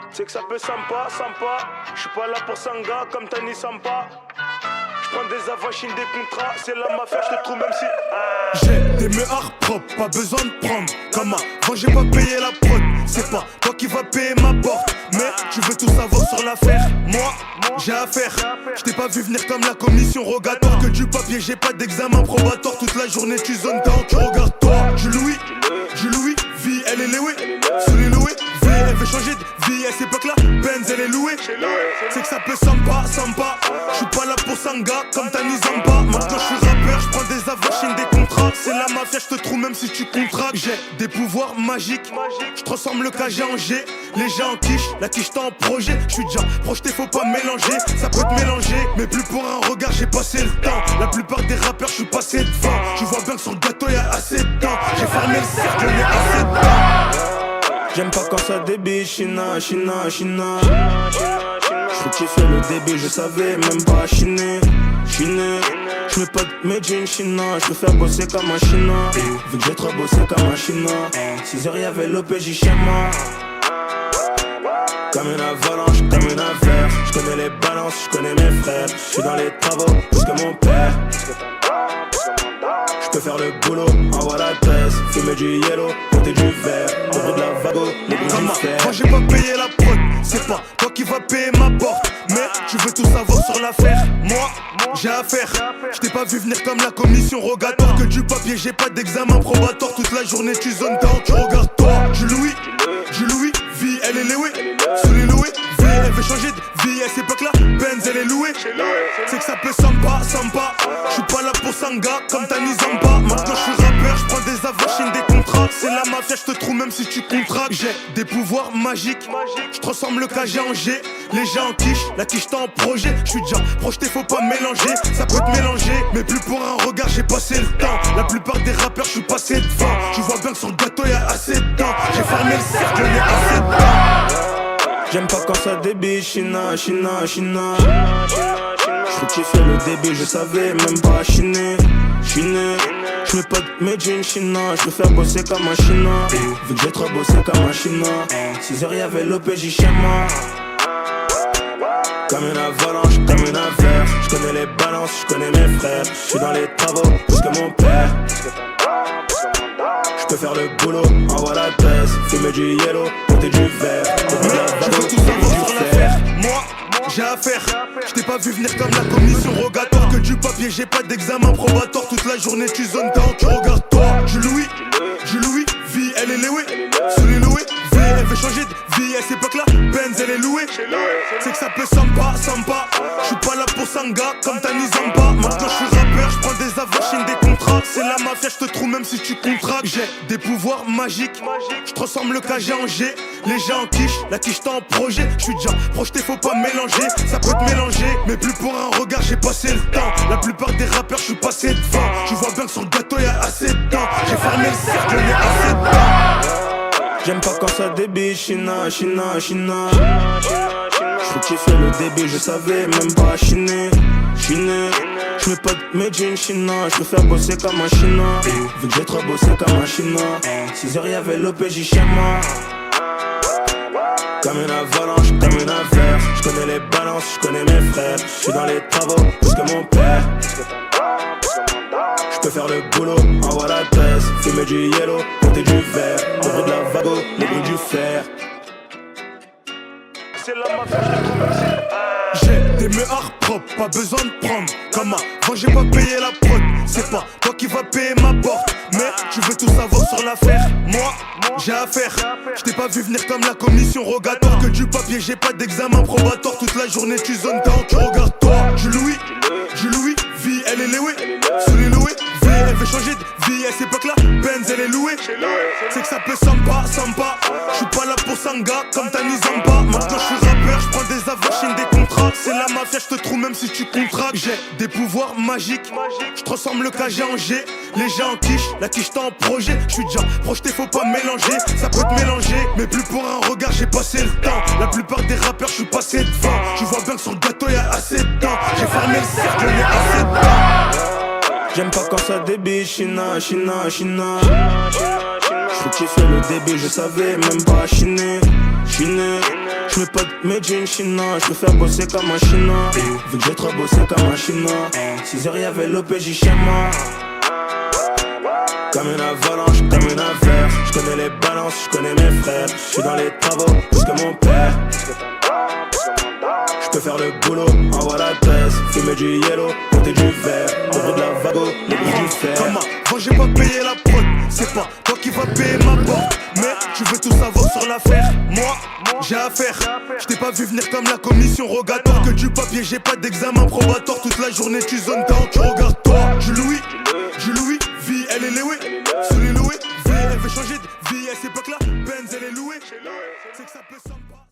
Tu sais que ça peut sympa. J'suis pas là pour Sanga comme Tani Sampa. J'prends des avachines, des contrats, c'est la mafia, j'te trouve même si. J'ai des meurs propres, pas besoin de prendre. Comme avant, j'ai pas payé la prod. C'est pas toi qui vas payer ma porte. Mais tu veux tout savoir sur l'affaire. Moi, j'ai affaire. J't'ai pas vu venir comme la commission rogatoire. Que du papier, j'ai pas d'examen probatoire. Toute la journée, tu zones down, tu regardes toi. Je Louis, vie, elle est louée. Sous les loués, vie, elle veut changer de vie. À cette époque-là, Benz, elle est louée. C'est que ça peut sympa. J'suis pas là pour Sanga comme Tani Zamba. Maintenant j'suis rappeur, j'prends des avachines, des contrats. C'est la mafia, j'te trouve même si tu contractes. J'ai des pouvoirs magiques, j'transforme le KG en G. Les gens en quiche, la quiche t'en projet. J'suis déjà projeté, faut pas mélanger. Ça peut te mélanger, mais plus pour un regard, j'ai passé le temps. La plupart des rappeurs, j'suis passé devant. Tu vois bien que sur le gâteau y'a assez de temps. J'ai fermé le cercle, j'en ai assez de temps. J'aime pas quand ça débite, china. J'fais kiffer le débit, je savais même pas chiner. J'mets pas de made in China, j'peux faire bosser comme un chinois. Vu que j'ai trop bossé comme un chinois. 6h y'avait l'OPJ chez moi. Comme une avalanche, comme une affaire. J'connais les balances, j'connais mes frères. J'suis dans les travaux, plus que mon père. J'peux faire le boulot, envoie l'adresse. Fumer du yellow, compter du verre. Au bruit de la vago, les bruits du fer. Moi j'ai pas payé la prod, c'est pas toi qui vas payer ma porte. Mais tu veux tout savoir sur l'affaire. Moi, j'ai affaire. J't'ai pas vu venir comme la commission rogatoire. Que du papier, j'ai pas d'examen probatoire. Toute la journée tu zones down, tu regardes toi. Je Louis, vie, elle est louée. Sous les loués, vie, elle veut changer de vie. À cette époque-là, Benz, elle est louée. C'est que ça peut sympa. J'suis pas là pour Sanga comme Tani Zamba. Maintenant j'suis rappeur, j'prends des avachines, des contrats. C'est la mafia, j'te trouve même si tu contractes. J'ai des pouvoirs magiques, j'transforme le KG en G. Les gens en quiche, la quiche t'en projet. J'suis déjà projeté, faut pas mélanger. Ça peut te mélanger, mais plus pour un regard, j'ai passé le temps. La plupart des rappeurs, j'suis passé devant. Tu vois bien que sur le gâteau y'a assez de temps. J'ai fermé le cercle, j'en ai assez de temps. J'aime pas quand ça débite, china. J'fais kiffer le débit, je savais même pas chiner. J'mets pas de made in China, j'peux faire bosser comme un chinois. Vu que j'ai trop bossé comme un chinois. 6h y'avait l'OPJ chez moi. Comme une avalanche, comme une affaire. J'connais les balances, j'connais mes frères. J'suis dans les travaux, plus que mon père. J'peux faire le boulot, envoie l'adresse. Fumer du yellow, compter du verre. Je veux tout savoir sur l'affaire. Moi, j'ai affaire. J't'ai pas vu venir comme la commission rogatoire. Que du papier, j'ai pas d'examen probatoire. Toute la journée tu zones down, tu regardes toi. Je Louis, vie, elle est louée. Sous les loués, vie, elle veut changer de vie. À cette époque-là, Benz, elle est louée. C'est que ça peut sympa. J'suis pas là pour Sanga comme Tani Zamba. Maintenant j'suis rappeur, j'prends des avachines, des contrats. C'est la mafia, j'te trouve même si tu contractes. J'ai des pouvoirs magiques, j'transforme le KG en G. Les gens en quiche, la quiche t'en projet. J'suis déjà projeté, faut pas mélanger. Ça peut te mélanger, mais plus pour un regard, j'ai passé le temps. La plupart des rappeurs, j'suis passé devant. Tu vois bien que sur le gâteau y'a assez de temps. J'ai fermé le cercle, j'en ai assez de temps. J'aime pas quand ça débite, china. J'fais kiffer le débit, je savais même pas chiner. J'mets pas de made in China, j'peux faire bosser comme un chinois. Vu que j'ai trop bossé comme un chinois. 6h y'avait l'OPJ chez moi. Comme une avalanche, comme une affaire. J'connais les balances, j'connais mes frères. J'suis dans les travaux, plus que mon père. J'peux faire le boulot, envoie l'adresse. Fumer du yellow, compter du verre. Au bruit de la vago, les bruits du fer. C'est la mafia, j'te trouve même si. J'ai des meurs propres, pas besoin de prendre. Comme avant, j'ai pas payé la prod. C'est pas toi qui vas payer ma porte. Mais tu veux tout savoir sur l'affaire. Moi, j'ai affaire. J't'ai pas vu venir comme la commission rogatoire. Que du papier, j'ai pas d'examen probatoire. Toute la journée tu zones down, tu regardes toi. Je Louis, vie, elle est louée. Sous les loués, vie, elle veut changer de vie. À cette époque-là, Benz, elle est louée. C'est que ça peut sympa. J'suis pas là pour Sanga comme Tani Zamba. Maintenant j'suis rappeur, j'prends des avachines, des contrats. C'est la mafia, j'te trouve même si tu contractes. J'ai des pouvoirs magiques, j'transforme le KG en G. Les gens en quiche, la quiche t'en projet. J'suis déjà projeté, faut pas mélanger. Ça peut te mélanger, mais plus pour un regard, j'ai passé le temps. La plupart des rappeurs, j'suis passé devant. Tu vois bien que sur le gâteau y'a assez de temps. J'ai fermé le cercle, j'en ai assez de temps. J'aime pas quand ça débite, china, china, china. J'fais kiffer le débit, je savais même pas chiner, chiner. J'mets pas de made in China, j'préfère bosser comme un chinois. Vu que j'ai trop bossé comme un chinois. 6h y'avait l'OPJ chez moi. Comme une avalanche, comme une affaire. J'connais les balances, j'connais mes frères. J'suis dans les travaux, plus que mon père. J'peux faire le boulot, envoie l'adresse. Fumer du yellow, compter du verre. Au bruit de la vago, les bruits du fer. Comme avant j'ai pas payé la prod. C'est pas toi qui vas payer ma porte. Mais tu veux tout savoir sur l'affaire. Moi, j'ai affaire. J't'ai pas vu venir comme la commission rogatoire. Que du papier, j'ai pas d'examen probatoire. Toute la journée tu zones quand tu regardes toi. Je Louis, vie elle est louée. Sous les loués, vie elle veut changer de vie. À cette époque là, Benz elle est louée. C'est que ça peut sympa.